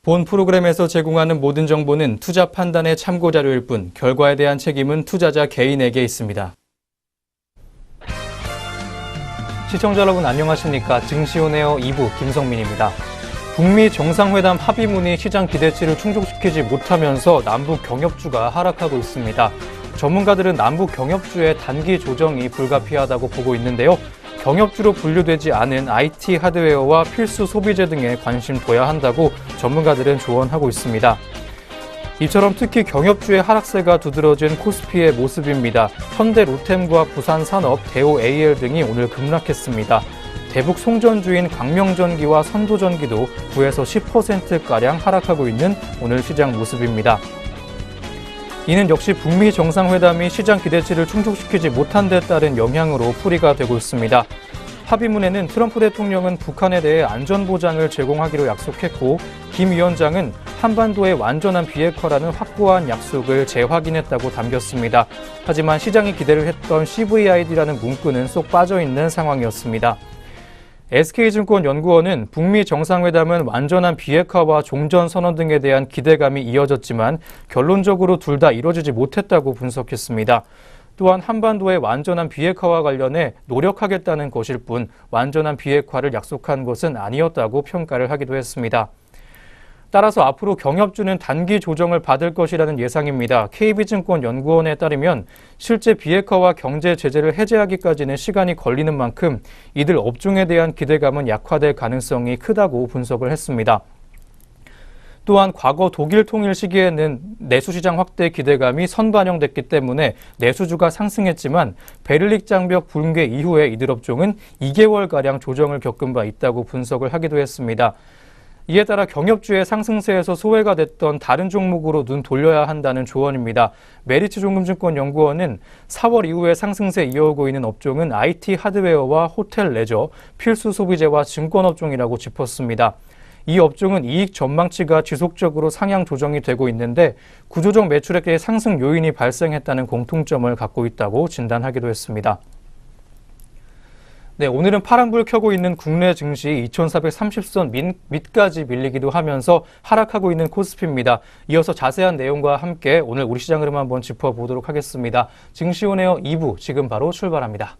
본 프로그램에서 제공하는 모든 정보는 투자 판단의 참고 자료일 뿐 결과에 대한 책임은 투자자 개인에게 있습니다. 시청자 여러분 안녕하십니까? 증시온에어 2부 김성민입니다. 북미 정상회담 합의문이 시장 기대치를 충족시키지 못하면서 남북 경협주가 하락하고 있습니다. 전문가들은 남북 경협주의 단기 조정이 불가피하다고 보고 있는데요. 경협주로 분류되지 않은 IT 하드웨어와 필수 소비재 등에 관심 둬야 한다고 전문가들은 조언하고 있습니다. 이처럼 특히 경협주의 하락세가 두드러진 코스피의 모습입니다. 현대 로템과 부산산업, 대우AL 등이 오늘 급락했습니다. 대북 송전주인 광명전기와 선도전기도 9에서 10%가량 하락하고 있는 오늘 시장 모습입니다. 이는 역시 북미 정상회담이 시장 기대치를 충족시키지 못한 데 따른 영향으로 풀이가 되고 있습니다. 합의문에는 트럼프 대통령은 북한에 대해 안전보장을 제공하기로 약속했고 김 위원장은 한반도의 완전한 비핵화라는 확고한 약속을 재확인했다고 담겼습니다. 하지만 시장이 기대를 했던 CVID라는 문구는 쏙 빠져있는 상황이었습니다. SK증권연구원은 북미 정상회담은 완전한 비핵화와 종전선언 등에 대한 기대감이 이어졌지만 결론적으로 둘 다 이뤄지지 못했다고 분석했습니다. 또한 한반도의 완전한 비핵화와 관련해 노력하겠다는 것일 뿐 완전한 비핵화를 약속한 것은 아니었다고 평가를 하기도 했습니다. 따라서 앞으로 경협주는 단기 조정을 받을 것이라는 예상입니다. KB증권연구원에 따르면 실제 비핵화와 경제 제재를 해제하기까지는 시간이 걸리는 만큼 이들 업종에 대한 기대감은 약화될 가능성이 크다고 분석을 했습니다. 또한 과거 독일 통일 시기에는 내수시장 확대 기대감이 선반영됐기 때문에 내수주가 상승했지만 베를린 장벽 붕괴 이후에 이들 업종은 2개월가량 조정을 겪은 바 있다고 분석을 하기도 했습니다. 이에 따라 경협주의 상승세에서 소외가 됐던 다른 종목으로 눈 돌려야 한다는 조언입니다. 메리츠종금증권연구원은 4월 이후에 상승세 이어오고 있는 업종은 IT 하드웨어와 호텔 레저, 필수 소비재와 증권업종이라고 짚었습니다. 이 업종은 이익 전망치가 지속적으로 상향 조정이 되고 있는데 구조적 매출액의 상승 요인이 발생했다는 공통점을 갖고 있다고 진단하기도 했습니다. 네, 오늘은 파란불 켜고 있는 국내 증시 2430선 밑까지 밀리기도 하면서 하락하고 있는 코스피입니다. 이어서 자세한 내용과 함께 오늘 우리 시장 흐름 한번 짚어보도록 하겠습니다. 증시온에어 2부 지금 바로 출발합니다.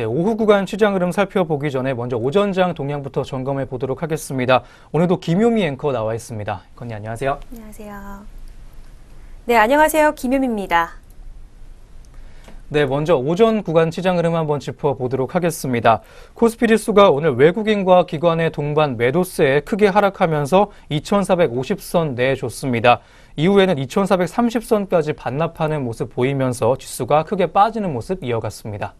네, 오후 구간 시장 흐름 살펴보기 전에 먼저 오전장 동향부터 점검해 보도록 하겠습니다. 오늘도 김효미 앵커 나와 있습니다. 건니 안녕하세요. 안녕하세요. 네, 안녕하세요. 김효미입니다. 네, 먼저 오전 구간 시장 흐름 한번 짚어보도록 하겠습니다. 코스피 지수가 오늘 외국인과 기관의 동반 매도세에 크게 하락하면서 2450선 내줬습니다. 이후에는 2430선까지 반납하는 모습 보이면서 지수가 크게 빠지는 모습 이어갔습니다.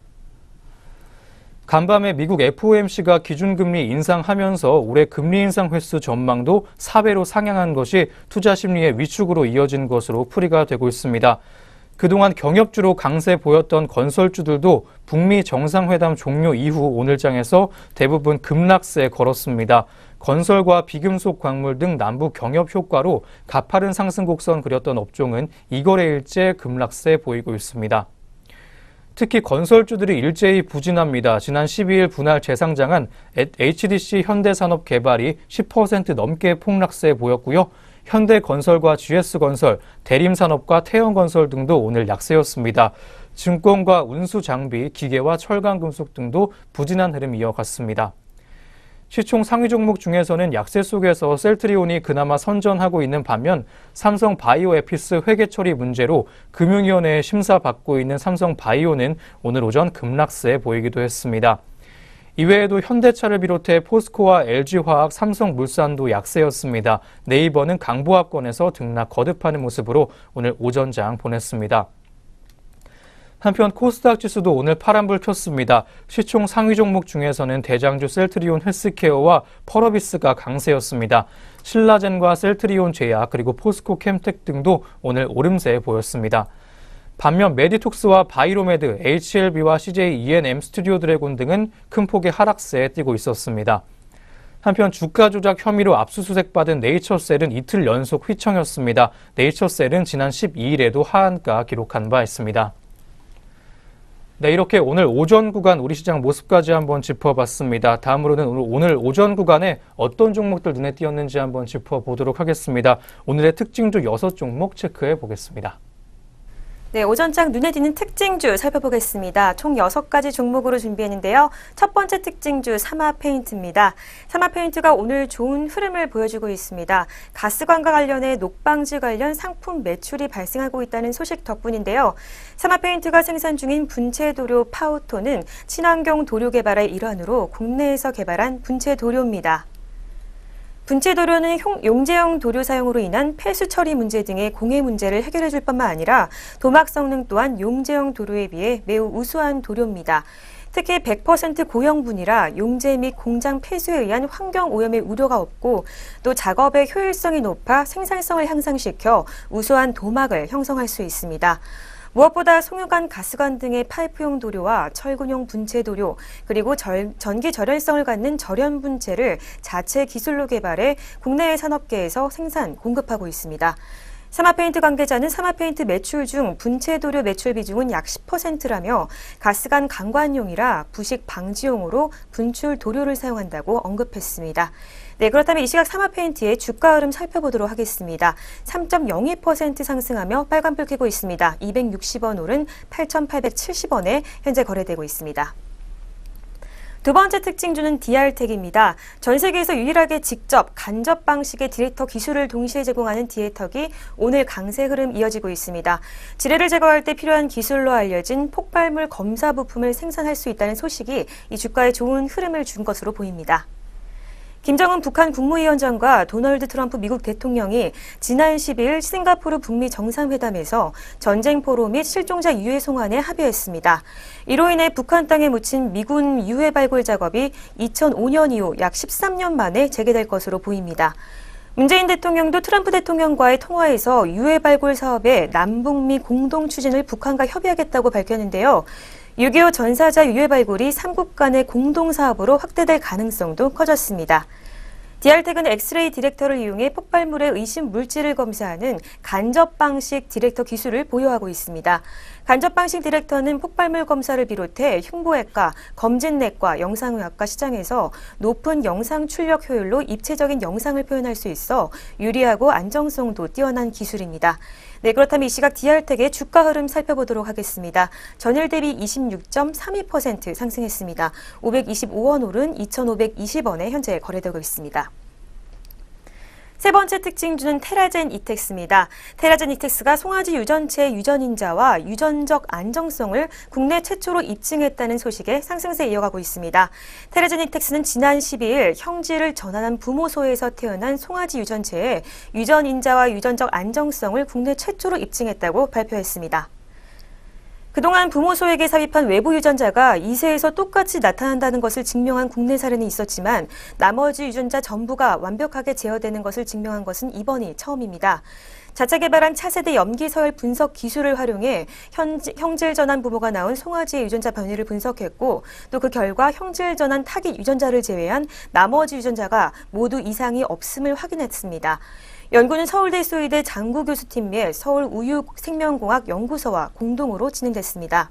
간밤에 미국 FOMC가 기준금리 인상하면서 올해 금리 인상 횟수 전망도 4배로 상향한 것이 투자 심리의 위축으로 이어진 것으로 풀이가 되고 있습니다. 그동안 경협주로 강세 보였던 건설주들도 북미 정상회담 종료 이후 오늘장에서 대부분 급락세 걸었습니다. 건설과 비금속 광물 등 남북 경협 효과로 가파른 상승 곡선 그렸던 업종은 이거래일째 급락세 보이고 있습니다. 특히 건설주들이 일제히 부진합니다. 지난 12일 분할 재상장한 HDC 현대산업개발이 10% 넘게 폭락세 보였고요. 현대건설과 GS건설, 대림산업과 태영건설 등도 오늘 약세였습니다. 증권과 운수장비, 기계와 철강금속 등도 부진한 흐름 이어갔습니다. 시총 상위 종목 중에서는 약세 속에서 셀트리온이 그나마 선전하고 있는 반면 삼성바이오에피스 회계 처리 문제로 금융위원회에 심사받고 있는 삼성바이오는 오늘 오전 급락세 보이기도 했습니다. 이외에도 현대차를 비롯해 포스코와 LG화학, 삼성물산도 약세였습니다. 네이버는 강보합권에서 등락 거듭하는 모습으로 오늘 오전장 보냈습니다. 한편 코스닥 지수도 오늘 파란불 켰습니다. 시총 상위 종목 중에서는 대장주 셀트리온 헬스케어와 펄어비스가 강세였습니다. 신라젠과 셀트리온 제약 그리고 포스코 캠텍 등도 오늘 오름세 보였습니다. 반면 메디톡스와 바이로메드, HLB와 CJ E&M 스튜디오 드래곤 등은 큰 폭의 하락세에 뛰고 있었습니다. 한편 주가 조작 혐의로 압수수색받은 네이처셀은 이틀 연속 휘청였습니다. 네이처셀은 지난 12일에도 하한가 기록한 바 있습니다. 네, 이렇게 오늘 오전 구간 우리 시장 모습까지 한번 짚어봤습니다. 다음으로는 오늘 오전 구간에 어떤 종목들 눈에 띄었는지 한번 짚어보도록 하겠습니다. 오늘의 특징주 6종목 체크해 보겠습니다. 네, 오전장 눈에 띄는 특징주 살펴보겠습니다. 총 6가지 종목으로 준비했는데요. 첫 번째 특징주 사마페인트입니다. 사마페인트가 오늘 좋은 흐름을 보여주고 있습니다. 가스관과 관련해 녹방지 관련 상품 매출이 발생하고 있다는 소식 덕분인데요. 사마페인트가 생산 중인 분체 도료 파우토는 친환경 도료 개발의 일환으로 국내에서 개발한 분체 도료입니다. 분체 도료는 용제형 도료 사용으로 인한 폐수 처리 문제 등의 공해 문제를 해결해 줄 뿐만 아니라 도막 성능 또한 용제형 도료에 비해 매우 우수한 도료입니다. 특히 100% 고형분이라 용제 및 공장 폐수에 의한 환경 오염의 우려가 없고 또 작업의 효율성이 높아 생산성을 향상시켜 우수한 도막을 형성할 수 있습니다. 무엇보다 송유관, 가스관 등의 파이프용 도료와 철근용 분체 도료, 그리고 전기 절연성을 갖는 절연 분체를 자체 기술로 개발해 국내의 산업계에서 생산, 공급하고 있습니다. 사마페인트 관계자는 사마페인트 매출 중 분체 도료 매출 비중은 약 10%라며 가스관 강관용이라 부식 방지용으로 분출 도료를 사용한다고 언급했습니다. 네, 그렇다면 이 시각 사마페인트의 주가 흐름 살펴보도록 하겠습니다. 3.02% 상승하며 빨간불 켜고 있습니다. 260원 오른 8,870원에 현재 거래되고 있습니다. 두 번째 특징주는 DR텍입니다. 전 세계에서 유일하게 직접 간접 방식의 디렉터 기술을 동시에 제공하는 디렉터기 오늘 강세 흐름 이어지고 있습니다. 지뢰를 제거할 때 필요한 기술로 알려진 폭발물 검사 부품을 생산할 수 있다는 소식이 이 주가에 좋은 흐름을 준 것으로 보입니다. 김정은 북한 국무위원장과 도널드 트럼프 미국 대통령이 지난 10일 싱가포르 북미 정상회담에서 전쟁포로 및 실종자 유해 송환에 합의했습니다. 이로 인해 북한 땅에 묻힌 미군 유해 발굴 작업이 2005년 이후 약 13년 만에 재개될 것으로 보입니다. 문재인 대통령도 트럼프 대통령과의 통화에서 유해 발굴 사업의 남북미 공동 추진을 북한과 협의하겠다고 밝혔는데요. 6.25 전사자 유해 발굴이 3국 간의 공동 사업으로 확대될 가능성도 커졌습니다. DR텍은 엑스레이 디렉터를 이용해 폭발물의 의심 물질을 검사하는 간접 방식 디렉터 기술을 보유하고 있습니다. 간접 방식 디렉터는 폭발물 검사를 비롯해 흉부외과, 검진내과, 영상의학과 시장에서 높은 영상 출력 효율로 입체적인 영상을 표현할 수 있어 유리하고 안정성도 뛰어난 기술입니다. 네, 그렇다면 이 시각 DR텍의 주가 흐름 살펴보도록 하겠습니다. 전일 대비 26.32% 상승했습니다. 525원 오른 2,520원에 현재 거래되고 있습니다. 세 번째 특징주는 테라젠 이텍스입니다. 테라젠 이텍스가 송아지 유전체 유전인자와 유전적 안정성을 국내 최초로 입증했다는 소식에 상승세 이어가고 있습니다. 테라젠 이텍스는 지난 12일 형질을 전환한 부모소에서 태어난 송아지 유전체의 유전인자와 유전적 안정성을 국내 최초로 입증했다고 발표했습니다. 그동안 부모소에게 삽입한 외부 유전자가 2세에서 똑같이 나타난다는 것을 증명한 국내 사례는 있었지만 나머지 유전자 전부가 완벽하게 제어되는 것을 증명한 것은 이번이 처음입니다. 자체 개발한 차세대 염기서열 분석 기술을 활용해 형질 전환 부모가 낳은 송아지의 유전자 변이를 분석했고 또 그 결과 형질 전환 타깃 유전자를 제외한 나머지 유전자가 모두 이상이 없음을 확인했습니다. 연구는 서울대 수의대 장구 교수팀 및 서울우유생명공학 연구소와 공동으로 진행됐습니다.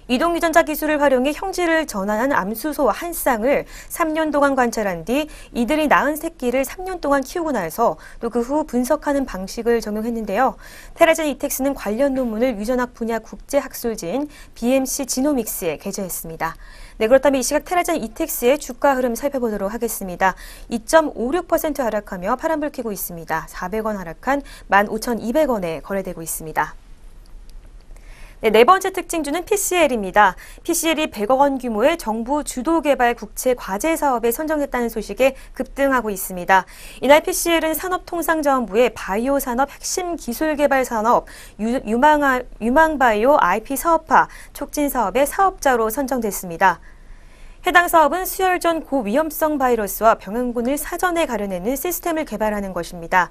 이동 유전자 기술을 활용해 형질을 전환한 암수소 한 쌍을 3년 동안 관찰한 뒤 이들이 낳은 새끼를 3년 동안 키우고 나서 또 그 후 분석하는 방식을 적용했는데요. 테라젠 이텍스는 관련 논문을 유전학 분야 국제학술지인 BMC 지노믹스에 게재했습니다. 네, 그렇다면 이 시각 테라젠 이텍스의 주가 흐름 살펴보도록 하겠습니다. 2.56% 하락하며 파란불 켜고 있습니다. 400원 하락한 15,200원에 거래되고 있습니다. 네 번째 특징주는 PCL입니다. PCL이 100억 원 규모의 정부 주도 개발 국채 과제 사업에 선정됐다는 소식에 급등하고 있습니다. 이날 PCL은 산업통상자원부의 바이오 산업 핵심 기술 개발 산업 유망바이오 IP 사업화 촉진 사업의 사업자로 선정됐습니다. 해당 사업은 수혈 전 고위험성 바이러스와 병행군을 사전에 가려내는 시스템을 개발하는 것입니다.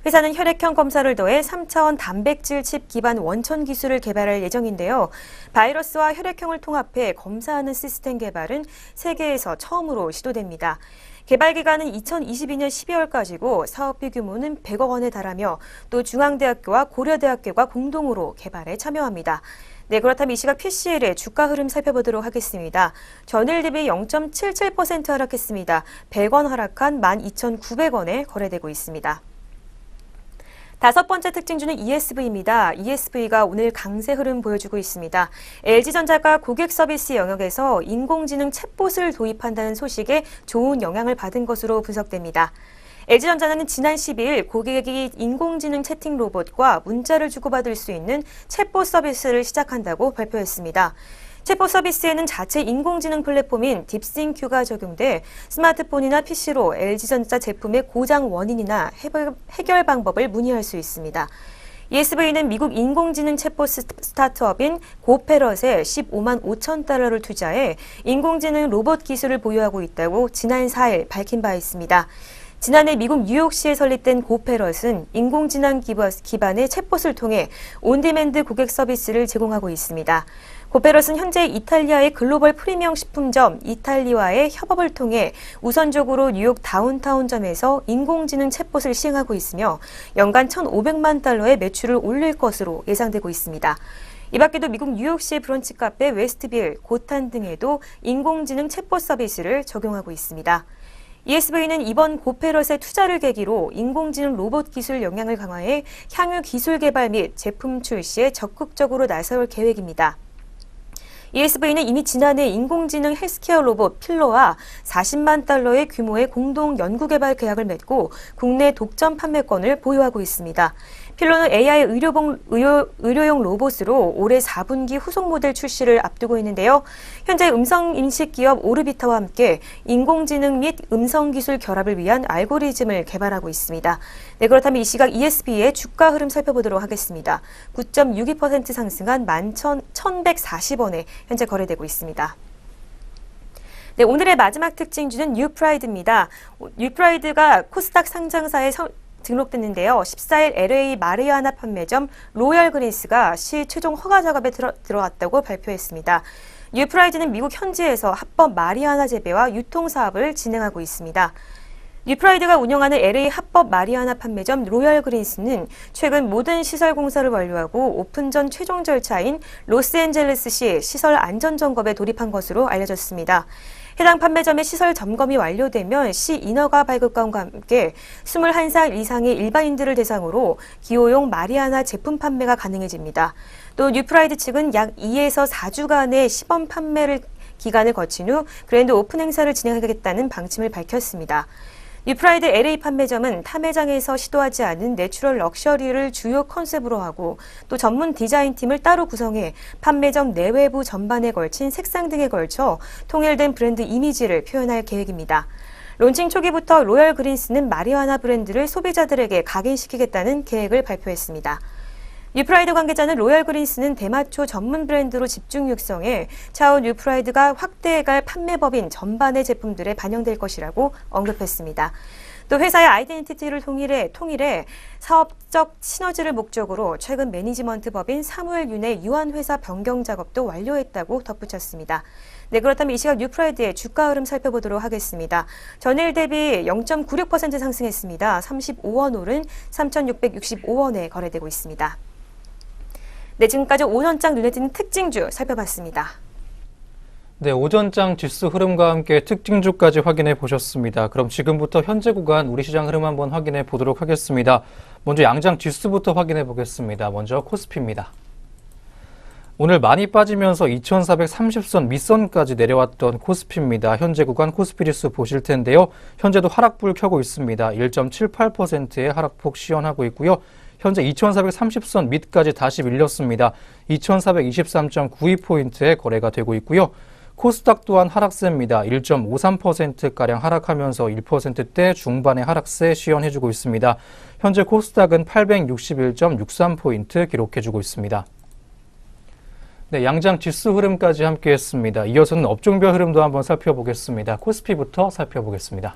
회사는 혈액형 검사를 더해 3차원 단백질 칩 기반 원천 기술을 개발할 예정인데요. 바이러스와 혈액형을 통합해 검사하는 시스템 개발은 세계에서 처음으로 시도됩니다. 개발 기간은 2022년 12월까지고 사업비 규모는 100억 원에 달하며 또 중앙대학교와 고려대학교가 공동으로 개발에 참여합니다. 네, 그렇다면 이 시각 PCL의 주가 흐름 살펴보도록 하겠습니다. 전일 대비 0.77% 하락했습니다. 100원 하락한 12,900원에 거래되고 있습니다. 다섯 번째 특징주는 ESV입니다. ESV가 오늘 강세 흐름 보여주고 있습니다. LG전자가 고객 서비스 영역에서 인공지능 챗봇을 도입한다는 소식에 좋은 영향을 받은 것으로 분석됩니다. LG전자는 지난 12일 고객이 인공지능 채팅 로봇과 문자를 주고받을 수 있는 챗봇 서비스를 시작한다고 발표했습니다. 챗봇 서비스에는 자체 인공지능 플랫폼인 딥싱큐가 적용돼 스마트폰이나 PC로 LG전자 제품의 고장 원인이나 해결 방법을 문의할 수 있습니다. ESV는 미국 인공지능 챗봇 스타트업인 고페럿에 15만 5천 달러를 투자해 인공지능 로봇 기술을 보유하고 있다고 지난 4일 밝힌 바 있습니다. 지난해 미국 뉴욕시에 설립된 고페럿은 인공지능 기반의 챗봇을 통해 온디맨드 고객 서비스를 제공하고 있습니다. 고페럿은 현재 이탈리아의 글로벌 프리미엄 식품점 이탈리아와의 협업을 통해 우선적으로 뉴욕 다운타운점에서 인공지능 챗봇을 시행하고 있으며 연간 1,500만 달러의 매출을 올릴 것으로 예상되고 있습니다. 이 밖에도 미국 뉴욕시의 브런치 카페 웨스트빌, 고탄 등에도 인공지능 챗봇 서비스를 적용하고 있습니다. ESV는 이번 고페럿의 투자를 계기로 인공지능 로봇 기술 역량을 강화해 향후 기술 개발 및 제품 출시에 적극적으로 나설 계획입니다. ESV는 이미 지난해 인공지능 헬스케어 로봇 필러와 40만 달러의 규모의 공동 연구개발 계약을 맺고 국내 독점 판매권을 보유하고 있습니다. 필러는 AI 의료용 로봇으로 올해 4분기 후속 모델 출시를 앞두고 있는데요. 현재 음성인식 기업 오르비타와 함께 인공지능 및 음성기술 결합을 위한 알고리즘을 개발하고 있습니다. 네, 그렇다면 이 시각 ESV의 주가 흐름 살펴보도록 하겠습니다. 9.62% 상승한 11,140원에 현재 거래되고 있습니다. 네, 오늘의 마지막 특징주는 뉴프라이드입니다. 뉴프라이드가 코스닥 상장사에 등록됐는데요. 14일 LA 마리아나 판매점 로열 그린스가 시 최종 허가 작업에 들어갔다고 발표했습니다. 뉴프라이드는 미국 현지에서 합법 마리아나 재배와 유통 사업을 진행하고 있습니다. 뉴프라이드가 운영하는 LA 합법 마리아나 판매점 로열 그린스는 최근 모든 시설 공사를 완료하고 오픈 전 최종 절차인 로스앤젤레스시 시설 안전 점검에 돌입한 것으로 알려졌습니다. 해당 판매점의 시설 점검이 완료되면 시 인허가 발급과 함께 21살 이상의 일반인들을 대상으로 기호용 마리아나 제품 판매가 가능해집니다. 또 뉴프라이드 측은 약 2에서 4주간의 시범 판매를 기간을 거친 후 그랜드 오픈 행사를 진행하겠다는 방침을 밝혔습니다. 뉴프라이드 LA 판매점은 타 매장에서 시도하지 않은 내추럴 럭셔리를 주요 컨셉으로 하고 또 전문 디자인팀을 따로 구성해 판매점 내외부 전반에 걸친 색상 등에 걸쳐 통일된 브랜드 이미지를 표현할 계획입니다. 론칭 초기부터 로열 그린스는 마리아나 브랜드를 소비자들에게 각인시키겠다는 계획을 발표했습니다. 뉴프라이드 관계자는 로열 그린스는 대마초 전문 브랜드로 집중 육성해 차후 뉴프라이드가 확대해갈 판매법인 전반의 제품들에 반영될 것이라고 언급했습니다. 또 회사의 아이덴티티를 통일해 사업적 시너지를 목적으로 최근 매니지먼트 법인 사무엘 윤의 유한회사 변경 작업도 완료했다고 덧붙였습니다. 네, 그렇다면 이 시각 뉴프라이드의 주가 흐름 살펴보도록 하겠습니다. 전일 대비 0.96% 상승했습니다. 35원 오른 3,665원에 거래되고 있습니다. 네, 지금까지 오전장 눈에 띄는 특징주 살펴봤습니다. 네, 오전장 지수 흐름과 함께 특징주까지 확인해 보셨습니다. 그럼 지금부터 현재 구간 우리 시장 흐름 한번 확인해 보도록 하겠습니다. 먼저 양장 지수부터 확인해 보겠습니다. 먼저 코스피입니다. 오늘 많이 빠지면서 2430선 밑선까지 내려왔던 코스피입니다. 현재 구간 코스피 지수 보실 텐데요. 현재도 하락불 켜고 있습니다. 1.78%의 하락폭 시현하고 있고요. 현재 2430선 밑까지 다시 밀렸습니다. 2423.92포인트에 거래가 되고 있고요. 코스닥 또한 하락세입니다. 1.53%가량 하락하면서 1%대 중반의 하락세 시현해주고 있습니다. 현재 코스닥은 861.63포인트 기록해주고 있습니다. 네, 양장 지수 흐름까지 함께했습니다. 이어서는 업종별 흐름도 한번 살펴보겠습니다. 코스피부터 살펴보겠습니다.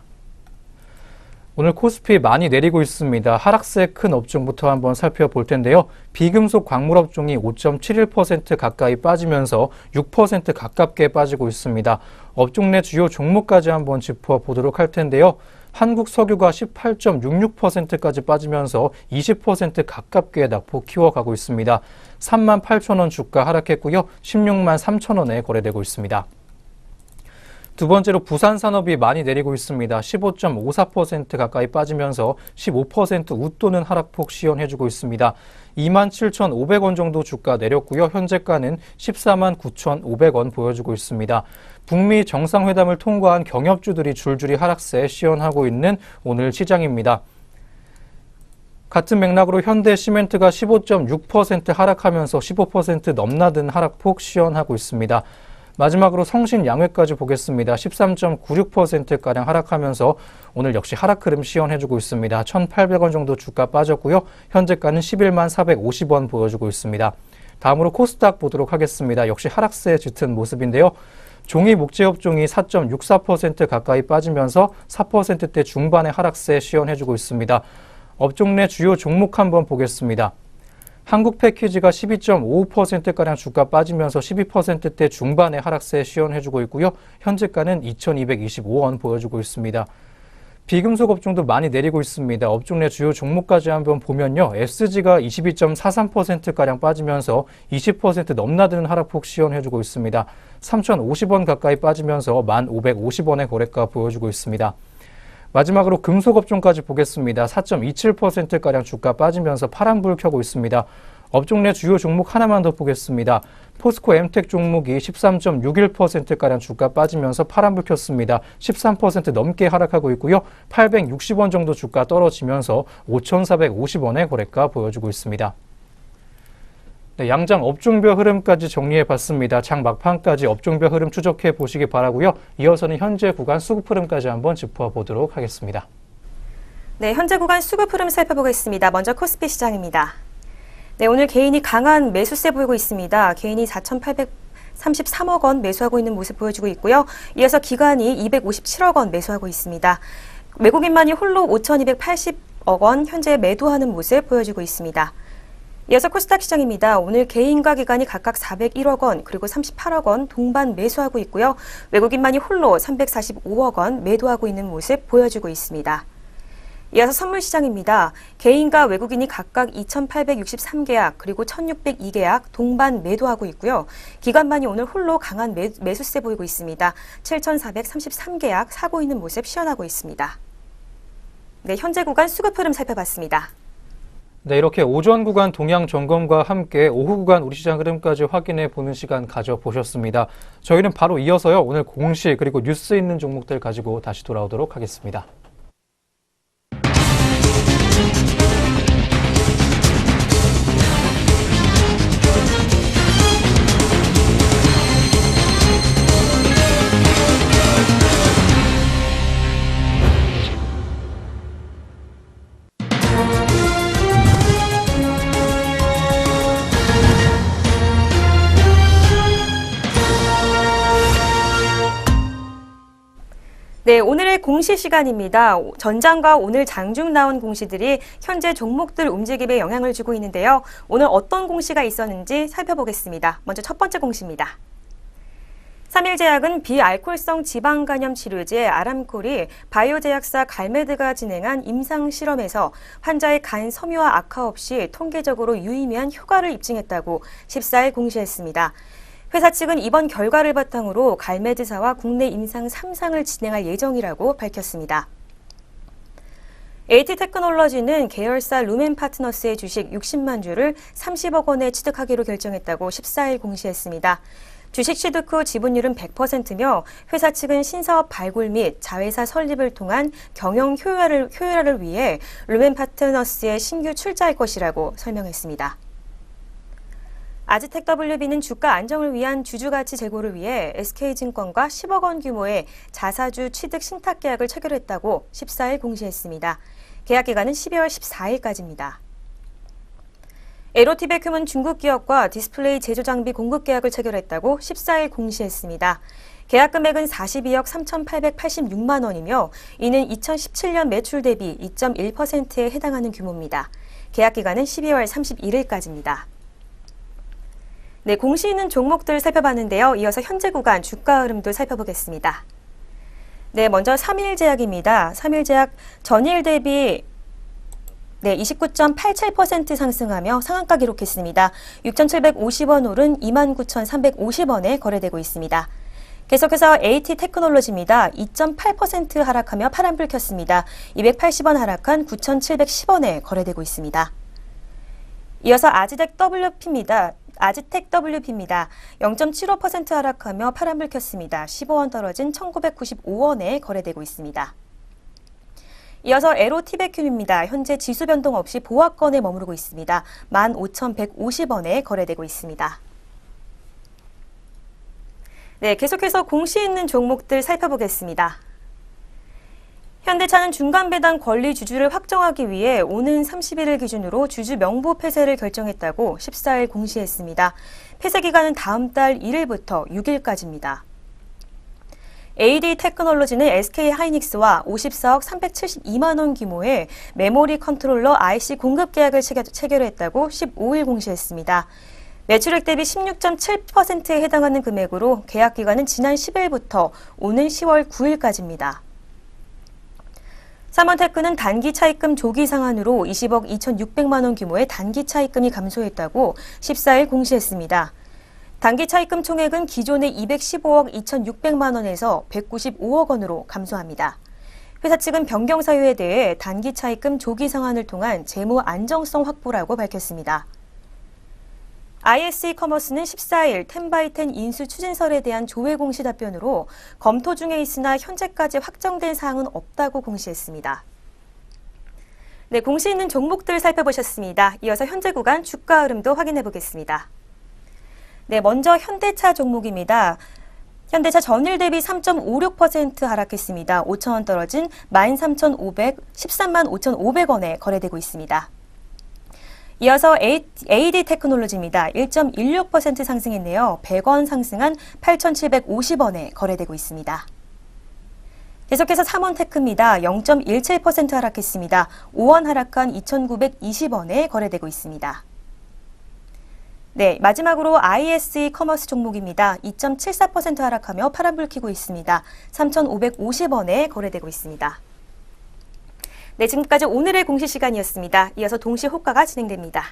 오늘 코스피 많이 내리고 있습니다. 하락세 큰 업종부터 한번 살펴볼 텐데요. 비금속 광물 업종이 5.71% 가까이 빠지면서 6% 가깝게 빠지고 있습니다. 업종 내 주요 종목까지 한번 짚어보도록 할 텐데요. 한국 석유가 18.66%까지 빠지면서 20% 가깝게 낙폭 키워가고 있습니다. 38,000원 주가 하락했고요. 16만 3천원에 거래되고 있습니다. 두 번째로 부산산업이 많이 내리고 있습니다. 15.54% 가까이 빠지면서 15% 웃도는 하락폭 시연해주고 있습니다. 27,500원 정도 주가 내렸고요. 현재가는 14만 9,500원 보여주고 있습니다. 북미 정상회담을 통과한 경협주들이 줄줄이 하락세 시연하고 있는 오늘 시장입니다. 같은 맥락으로 현대시멘트가 15.6% 하락하면서 15% 넘나든 하락폭 시연하고 있습니다. 마지막으로 성신양회까지 보겠습니다. 13.96%가량 하락하면서 오늘 역시 하락 흐름 시연해주고 있습니다. 1,800원 정도 주가 빠졌고요. 현재가는 11만 450원 보여주고 있습니다. 다음으로 코스닥 보도록 하겠습니다. 역시 하락세에 짙은 모습인데요. 종이 목재업종이 4.64% 가까이 빠지면서 4%대 중반의 하락세 시연해주고 있습니다. 업종 내 주요 종목 한번 보겠습니다. 한국패키지가 12.55%가량 주가 빠지면서 12%대 중반의 하락세 시연해주고 있고요. 현재가는 2,225원 보여주고 있습니다. 비금속 업종도 많이 내리고 있습니다. 업종 내 주요 종목까지 한번 보면요. SG가 22.43%가량 빠지면서 20% 넘나드는 하락폭 시연해주고 있습니다. 3,050원 가까이 빠지면서 1,550원의 거래가 보여주고 있습니다. 마지막으로 금속업종까지 보겠습니다. 4.27%가량 주가 빠지면서 파란불 켜고 있습니다. 업종 내 주요 종목 하나만 더 보겠습니다. 포스코 엠텍 종목이 13.61%가량 주가 빠지면서 파란불 켰습니다. 13% 넘게 하락하고 있고요. 860원 정도 주가 떨어지면서 5,450원의 거래가 보여주고 있습니다. 네, 양장 업종별 흐름까지 정리해봤습니다. 장 막판까지 업종별 흐름 추적해 보시기 바라고요. 이어서는 현재 구간 수급 흐름까지 한번 짚어보도록 하겠습니다. 네, 현재 구간 수급 흐름 살펴보겠습니다. 먼저 코스피 시장입니다. 네, 오늘 개인이 강한 매수세 보이고 있습니다. 개인이 4,833억 원 매수하고 있는 모습 보여주고 있고요. 이어서 기관이 257억 원 매수하고 있습니다. 외국인만이 홀로 5,280억 원 현재 매도하는 모습 보여주고 있습니다. 이어서 코스닥 시장입니다. 오늘 개인과 기관이 각각 401억 원 그리고 38억 원 동반 매수하고 있고요. 외국인만이 홀로 345억 원 매도하고 있는 모습 보여주고 있습니다. 이어서 선물 시장입니다. 개인과 외국인이 각각 2,863계약 그리고 1,602계약 동반 매도하고 있고요. 기관만이 오늘 홀로 강한 매수세 보이고 있습니다. 7,433계약 사고 있는 모습 시연하고 있습니다. 네, 현재 구간 수급 흐름 살펴봤습니다. 네, 이렇게 오전 구간 동향 점검과 함께 오후 구간 우리 시장 흐름까지 확인해 보는 시간 가져보셨습니다. 저희는 바로 이어서요, 오늘 공시 그리고 뉴스 있는 종목들 가지고 다시 돌아오도록 하겠습니다. 네, 오늘의 공시 시간입니다. 전장과 오늘 장중 나온 공시들이 현재 종목들 움직임에 영향을 주고 있는데요. 오늘 어떤 공시가 있었는지 살펴보겠습니다. 먼저 첫 번째 공시입니다. 3일제약은 비알코올성 지방간염 치료제 아람콜이 바이오 제약사 갈메드가 진행한 임상 실험에서 환자의 간 섬유화 악화 없이 통계적으로 유의미한 효과를 입증했다고 14일 공시했습니다. 회사 측은 이번 결과를 바탕으로 갈메드사와 국내 임상 3상을 진행할 예정이라고 밝혔습니다. AT테크놀로지는 계열사 루멘파트너스의 주식 60만 주를 30억 원에 취득하기로 결정했다고 14일 공시했습니다. 주식 취득 후 지분율은 100%며 회사 측은 신사업 발굴 및 자회사 설립을 통한 경영 효율화를 위해 루멘파트너스에 신규 출자할 것이라고 설명했습니다. 아즈텍WB는 주가 안정을 위한 주주가치 제고를 위해 SK증권과 10억 원 규모의 자사주 취득 신탁 계약을 체결했다고 14일 공시했습니다. 계약 기간은 12월 14일까지입니다. 에로티베큐은 중국 기업과 디스플레이 제조 장비 공급 계약을 체결했다고 14일 공시했습니다. 계약 금액은 42억 3,886만 원이며 이는 2017년 매출 대비 2.1%에 해당하는 규모입니다. 계약 기간은 12월 31일까지입니다. 네, 공시 있는 종목들 살펴봤는데요. 이어서 현재 구간 주가 흐름도 살펴보겠습니다. 네, 먼저 삼일제약입니다. 삼일제약 전일 대비 29.87% 상승하며 상한가 기록했습니다. 6,750원 오른 29,350원에 거래되고 있습니다. 계속해서 AT테크놀로지입니다. 2.8% 하락하며 파란불 켰습니다. 280원 하락한 9,710원에 거래되고 있습니다. 이어서 아지텍 WP입니다. 0.75% 하락하며 파란불 켰습니다. 15원 떨어진 1,995원에 거래되고 있습니다. 이어서 에로티베큐입니다. 현재 지수 변동 없이 보합권에 머무르고 있습니다. 15,150원에 거래되고 있습니다. 네, 계속해서 공시 있는 종목들 살펴보겠습니다. 현대차는 중간 배당 권리 주주를 확정하기 위해 오는 31일 기준으로 주주 명부 폐쇄를 결정했다고 14일 공시했습니다. 폐쇄 기간은 다음 달 1일부터 6일까지입니다. AD테크놀로지는 SK하이닉스와 54억 372만 원 규모의 메모리 컨트롤러 IC 공급 계약을 체결했다고 15일 공시했습니다. 매출액 대비 16.7%에 해당하는 금액으로 계약 기간은 지난 10일부터 오는 10월 9일까지입니다. 삼원테크는 단기 차입금 조기 상한으로 20억 2,600만 원 규모의 단기 차입금이 감소했다고 14일 공시했습니다. 단기 차입금 총액은 기존의 215억 2,600만 원에서 195억 원으로 감소합니다. 회사 측은 변경 사유에 대해 단기 차입금 조기 상한을 통한 재무 안정성 확보라고 밝혔습니다. ISE-커머스는 14일 10x10 인수 추진설에 대한 조회 공시 답변으로 검토 중에 있으나 현재까지 확정된 사항은 없다고 공시했습니다. 네, 공시 있는 종목들 살펴보셨습니다. 이어서 현재 구간 주가 흐름도 확인해 보겠습니다. 네, 먼저 현대차 종목입니다. 현대차 전일 대비 3.56% 하락했습니다. 5,000원 떨어진 13만 5,500원에 거래되고 있습니다. 이어서 AD테크놀로지입니다. 1.16% 상승했네요. 100원 상승한 8,750원에 거래되고 있습니다. 계속해서 삼원테크입니다. 0.17% 하락했습니다. 5원 하락한 2,920원에 거래되고 있습니다. 네, 마지막으로 ISE-커머스 종목입니다. 2.74% 하락하며 파란불 켜고 있습니다. 3,550원에 거래되고 있습니다. 네, 지금까지 오늘의 공시 시간이었습니다. 이어서 동시 호가가 진행됩니다.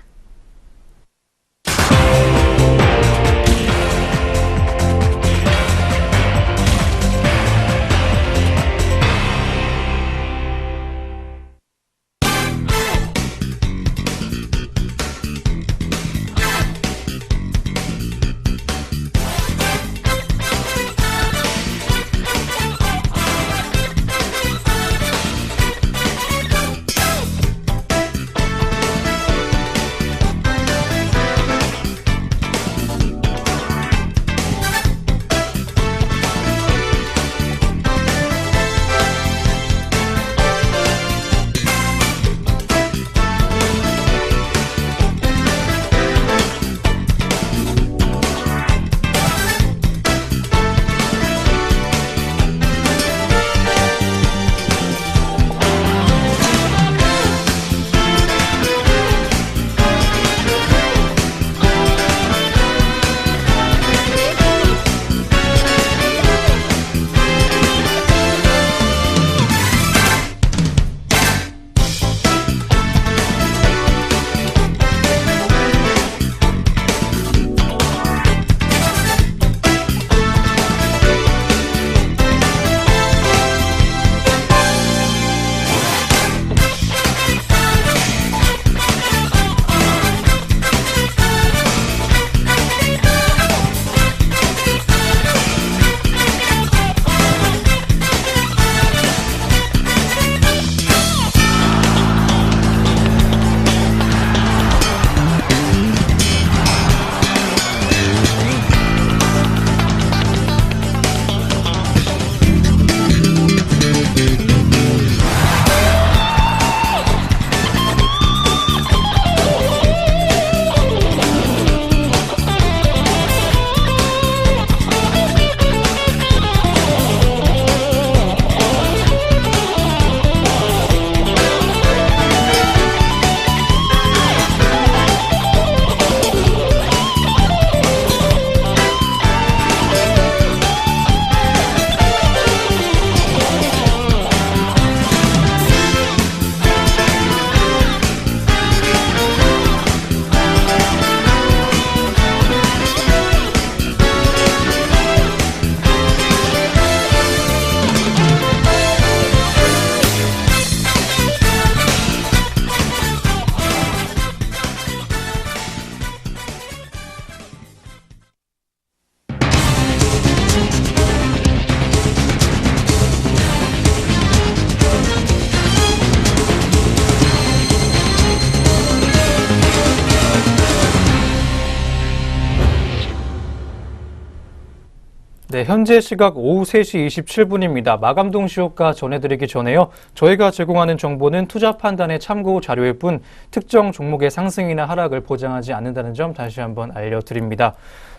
네, 현재 시각 오후 3시 27분입니다. 마감 동시효과 전해드리기 전에요. 저희가 제공하는 정보는 투자 판단의 참고 자료일 뿐 특정 종목의 상승이나 하락을 보장하지 않는다는 점 다시 한번 알려드립니다.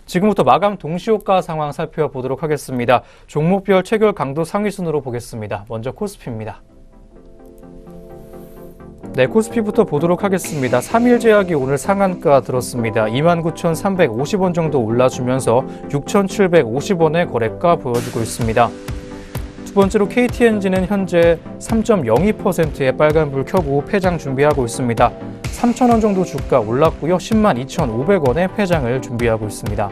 지금부터 마감 동시효과 상황 살펴보도록 하겠습니다. 종목별 체결 강도 상위 순으로 보겠습니다. 먼저 코스피입니다. 네, 코스피부터 보도록 하겠습니다. 3일 제약이 오늘 상한가 들었습니다. 29,350원 정도 올라주면서 6,750원의 거래가 보여주고 있습니다. 두 번째로 KTNG는 현재 3.02%의 빨간불 켜고 폐장 준비하고 있습니다. 3,000원 정도 주가 올랐고요. 102,500원의 폐장을 준비하고 있습니다.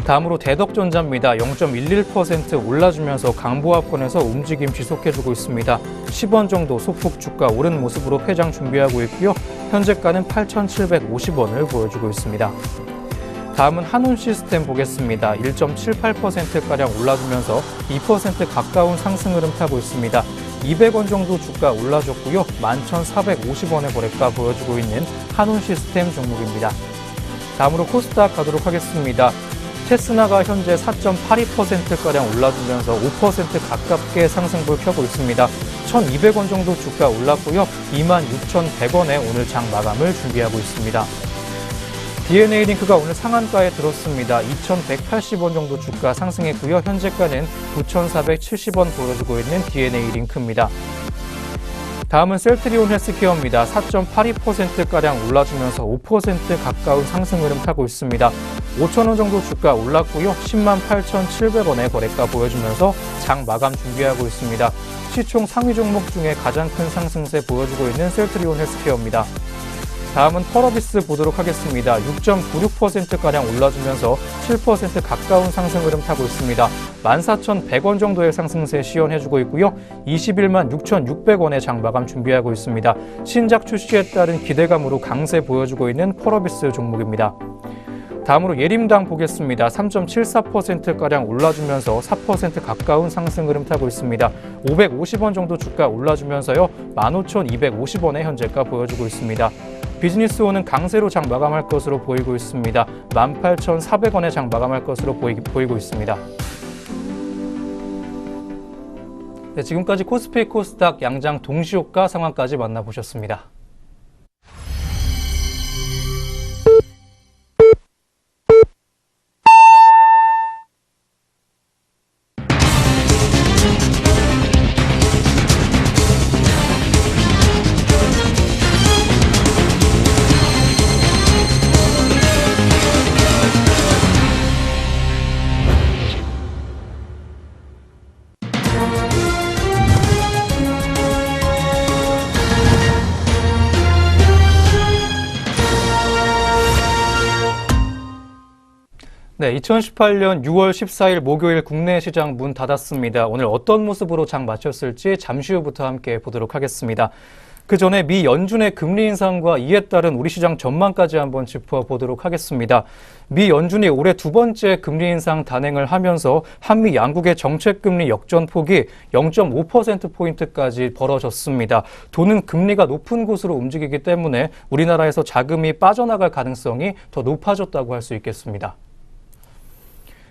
다음으로 대덕전자입니다. 0.11% 올라주면서 강보합권에서 움직임 지속해주고 있습니다. 10원 정도 소폭 주가 오른 모습으로 폐장 준비하고 있고요. 현재가는 8,750원을 보여주고 있습니다. 다음은 한온시스템 보겠습니다. 1.78%가량 올라주면서 2% 가까운 상승 흐름 타고 있습니다. 200원 정도 주가 올라줬고요. 11,450원의 거래가 보여주고 있는 한온시스템 종목입니다. 다음으로 코스닥 가도록 하겠습니다. 테스나가 현재 4.82%가량 올라주면서 5% 가깝게 상승불 켜고 있습니다. 1,200원 정도 주가 올랐고요. 26,100원에 오늘 장 마감을 준비하고 있습니다. DNA링크가 오늘 상한가에 들었습니다. 2,180원 정도 주가 상승했고요. 현재가는 9,470원 보여주고 있는 DNA링크입니다. 다음은 셀트리온 헬스케어입니다. 4.82%가량 올라주면서 5% 가까운 상승 흐름 타고 있습니다. 5,000원 정도 주가 올랐고요. 108,700원의 거래가 보여주면서 장 마감 준비하고 있습니다. 시총 상위 종목 중에 가장 큰 상승세 보여주고 있는 셀트리온 헬스케어입니다. 다음은 펄어비스 보도록 하겠습니다. 6.96%가량 올라주면서 7% 가까운 상승 흐름 타고 있습니다. 14,100원 정도의 상승세 시연해주고 있고요. 21만 6,600원의 장 마감 준비하고 있습니다. 신작 출시에 따른 기대감으로 강세 보여주고 있는 펄어비스 종목입니다. 다음으로 예림당 보겠습니다. 3.74%가량 올라주면서 4% 가까운 상승 흐름 타고 있습니다. 550원 정도 주가 올라주면서요. 15,250원의 현재가 보여주고 있습니다. 비즈니스온은 강세로 장 마감할 것으로 보이고 있습니다. 18,400원의 장 마감할 것으로 보이고 있습니다. 네, 지금까지 코스피 코스닥 양장 동시효과 상황까지 만나보셨습니다. 네, 2018년 6월 14일 목요일 국내 시장 문 닫았습니다. 오늘 어떤 모습으로 장 마쳤을지 잠시 후부터 함께 보도록 하겠습니다. 그 전에 미 연준의 금리 인상과 이에 따른 우리 시장 전망까지 한번 짚어보도록 하겠습니다. 미 연준이 올해 두 번째 금리 인상 단행을 하면서 한미 양국의 정책금리 역전폭이 0.5%포인트까지 벌어졌습니다. 돈은 금리가 높은 곳으로 움직이기 때문에 우리나라에서 자금이 빠져나갈 가능성이 더 높아졌다고 할 수 있겠습니다.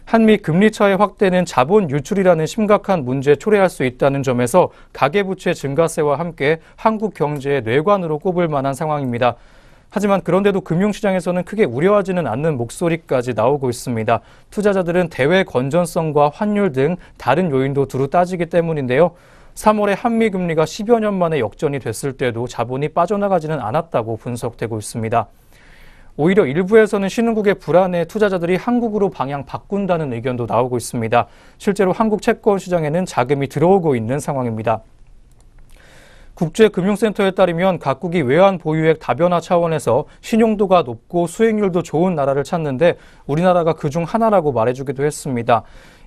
한미 금리 차의 확대는 자본 유출이라는 심각한 문제에 초래할 수 있다는 점에서 가계부채 증가세와 함께 한국 경제의 뇌관으로 꼽을 만한 상황입니다. 하지만 그런데도 금융시장에서는 크게 우려하지는 않는 목소리까지 나오고 있습니다. 투자자들은 대외 건전성과 환율 등 다른 요인도 두루 따지기 때문인데요. 3월에 한미 금리가 10여 년 만에 역전이 됐을 때도 자본이 빠져나가지는 않았다고 분석되고 있습니다. 오히려 일부에서는 신흥국의 불안에 투자자들이 한국으로 방향 바꾼다는 의견도 나오고 있습니다. 실제로 한국 채권 시장에는 자금이 들어오고 있는 상황입니다. 국제금융센터에 따르면 각국이 외환 보유액 다변화 차원에서 신용도가 높고 수익률도 좋은 나라를 찾는데 우리나라가 그중 하나라고 말해주기도 했습니다.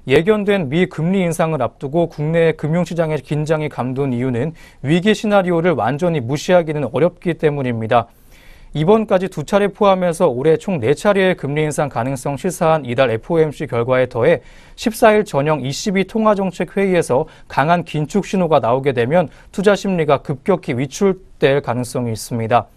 예견된 미 금리 인상을 앞두고 국내 금융시장의 긴장이 감돈 이유는 위기 시나리오를 완전히 무시하기는 어렵기 때문입니다. 이번까지 두 차례 포함해서 올해 총 4차례의 금리 인상 가능성 시사한 이달 FOMC 결과에 더해 14일 저녁 ECB 통화정책회의에서 강한 긴축 신호가 나오게 되면 투자 심리가 급격히 위축될 가능성이 있습니다.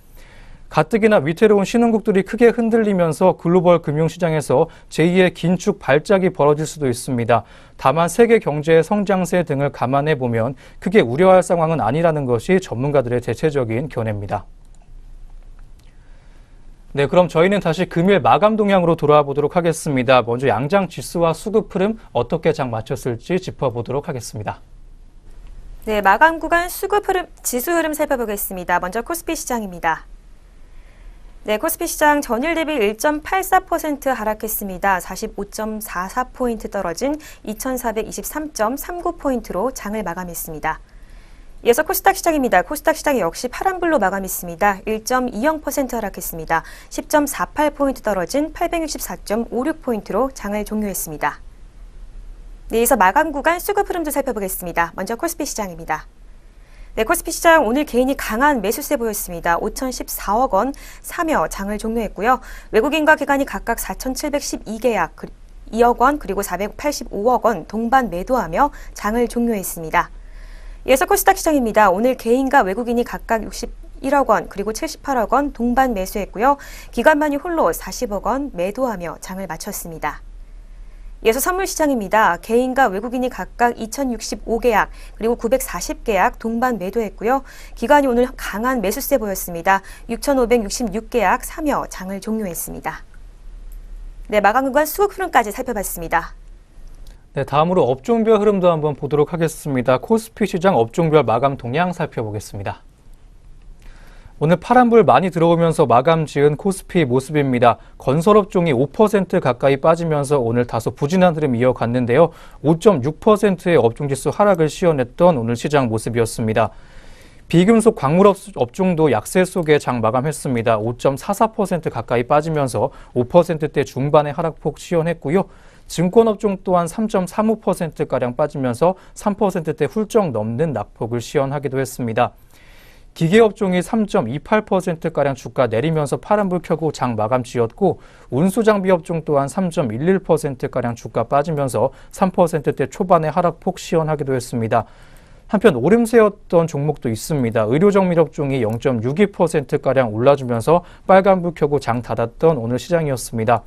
가뜩이나 위태로운 신흥국들이 크게 흔들리면서 글로벌 금융시장에서 제2의 긴축 발작이 벌어질 수도 있습니다. 다만 세계 경제의 성장세 등을 감안해 보면 크게 우려할 상황은 아니라는 것이 전문가들의 대체적인 견해입니다. 네, 그럼 저희는 다시 금일 마감 동향으로 돌아와 보도록 하겠습니다. 먼저 양장 지수와 수급 흐름 어떻게 장 마쳤을지 짚어보도록 하겠습니다. 네, 마감 구간 수급 흐름, 지수 흐름 살펴보겠습니다. 먼저 코스피 시장입니다. 네, 코스피 시장 전일 대비 1.84% 하락했습니다. 45.44포인트 떨어진 2,423.39포인트로 장을 마감했습니다. 이어서 코스닥 시장입니다. 코스닥 시장 역시 파란불로 마감했습니다. 1.20% 하락했습니다. 10.48포인트 떨어진 864.56포인트로 장을 종료했습니다. 네, 이어서 마감 구간 수급 흐름도 살펴보겠습니다. 먼저 코스피 시장입니다. 네, 코스피 시장 오늘 개인이 강한 매수세 보였습니다. 5,014억 원 사며 장을 종료했고요. 외국인과 기관이 각각 4,712계약, 2억 원 그리고 485억 원 동반 매도하며 장을 종료했습니다. 이어서 코스닥 시장입니다. 오늘 개인과 외국인이 각각 61억 원 그리고 78억 원 동반 매수했고요. 기관만이 홀로 40억 원 매도하며 장을 마쳤습니다. 이어서 선물 시장입니다. 개인과 외국인이 각각 2,065계약 그리고 940계약 동반 매도했고요. 기관이 오늘 강한 매수세 보였습니다. 6,566계약 사며 장을 종료했습니다. 네, 마감 구간 수급 흐름까지 살펴봤습니다. 네, 다음으로 업종별 흐름도 한번 보도록 하겠습니다. 코스피 시장 업종별 마감 동향 살펴보겠습니다. 오늘 파란불 많이 들어오면서 마감 지은 코스피 모습입니다. 건설업종이 5% 가까이 빠지면서 오늘 다소 부진한 흐름 이어갔는데요. 5.6%의 업종지수 하락을 시현했던 오늘 시장 모습이었습니다. 비금속 광물업 업종도 약세 속에 장 마감했습니다. 5.44% 가까이 빠지면서 5%대 중반의 하락폭 시현했고요. 증권업종 또한 3.35%가량 빠지면서 3%대 훌쩍 넘는 낙폭을 시현하기도 했습니다. 기계업종이 3.28%가량 주가 내리면서 파란불 켜고 장 마감 지었고 운수장비업종 또한 3.11%가량 주가 빠지면서 3%대 초반의 하락폭 시현하기도 했습니다. 한편 오름세였던 종목도 있습니다. 의료정밀업종이 0.62%가량 올라주면서 빨간불 켜고 장 닫았던 오늘 시장이었습니다.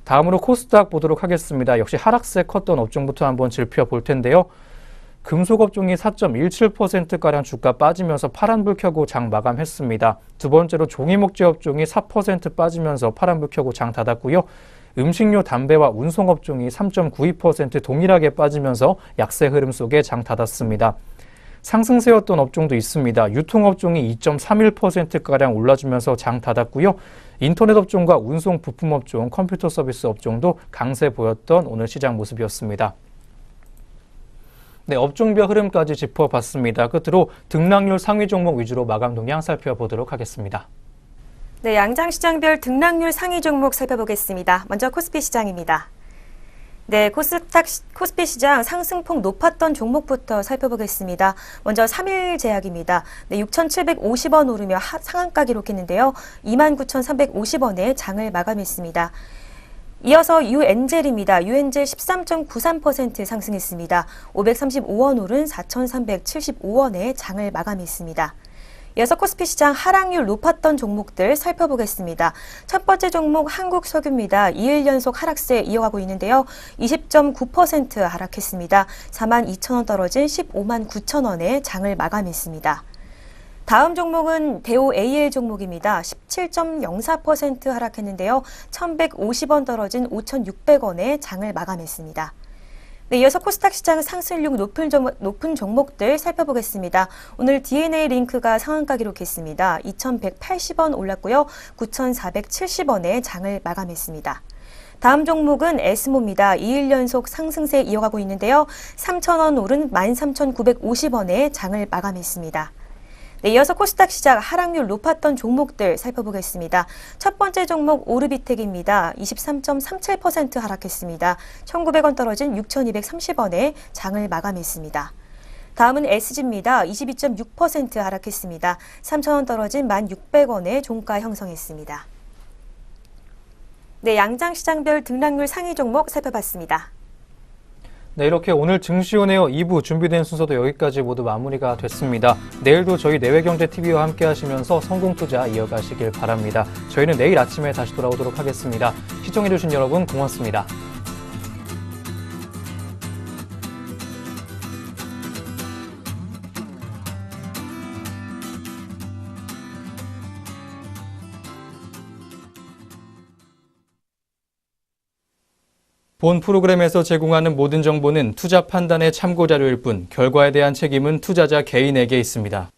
다음으로 코스닥 보도록 하겠습니다. 역시 하락세 컸던 업종부터 한번 짚어볼 텐데요. 금속업종이 4.17%가량 주가 빠지면서 파란불 켜고 장 마감했습니다. 두 번째로 종이목재업종이 4% 빠지면서 파란불 켜고 장 닫았고요. 음식료, 담배와 운송업종이 3.92% 동일하게 빠지면서 약세 흐름 속에 장 닫았습니다. 상승세였던 업종도 있습니다. 유통업종이 2.31%가량 올라주면서 장 닫았고요. 인터넷업종과 운송 부품업종, 컴퓨터 서비스 업종도 강세 보였던 오늘 시장 모습이었습니다. 네, 업종별 흐름까지 짚어봤습니다. 끝으로 등락률 상위 종목 위주로 마감 동향 살펴보도록 하겠습니다. 네, 양장시장별 등락률 상위 종목 살펴보겠습니다. 먼저 코스피 시장입니다. 네, 코스피 시장 상승폭 높았던 종목부터 살펴보겠습니다. 먼저 3일제약입니다. 네, 6,750원 오르며 상한가 기록했는데요. 29,350원에 장을 마감했습니다. 이어서 유엔젤입니다. 유엔젤 13.93% 상승했습니다. 535원 오른 4,375원에 장을 마감했습니다. 이어서 코스피 시장 하락률 높았던 종목들 살펴보겠습니다. 첫 번째 종목 한국석유입니다. 2일 연속 하락세 이어가고 있는데요. 20.9% 하락했습니다. 42,000원 떨어진 15만 9천원에 장을 마감했습니다. 다음 종목은 대우 AL 종목입니다. 17.04% 하락했는데요. 1,150원 떨어진 5,600원에 장을 마감했습니다. 네, 이어서 코스닥 시장 상승률 높은 종목들 살펴보겠습니다. 오늘 DNA 링크가 상한가 기록했습니다. 2,180원 올랐고요. 9,470원에 장을 마감했습니다. 다음 종목은 에스모입니다. 2일 연속 상승세 이어가고 있는데요. 3,000원 오른 13,950원에 장을 마감했습니다. 네, 이어서 코스닥 시장 하락률 높았던 종목들 살펴보겠습니다. 첫 번째 종목 오르비텍입니다. 23.37% 하락했습니다. 1,900원 떨어진 6,230원에 장을 마감했습니다. 다음은 SG입니다. 22.6% 하락했습니다. 3,000원 떨어진 1,600원에 종가 형성했습니다. 네, 양장시장별 등락률 상위 종목 살펴봤습니다. 네, 이렇게 오늘 증시온에어 2부 준비된 순서도 여기까지 모두 마무리가 됐습니다. 내일도 저희 내외경제TV와 함께 하시면서 성공투자 이어가시길 바랍니다. 저희는 내일 아침에 다시 돌아오도록 하겠습니다. 시청해주신 여러분 고맙습니다. 본 프로그램에서 제공하는 모든 정보는 투자 판단의 참고 자료일 뿐 결과에 대한 책임은 투자자 개인에게 있습니다.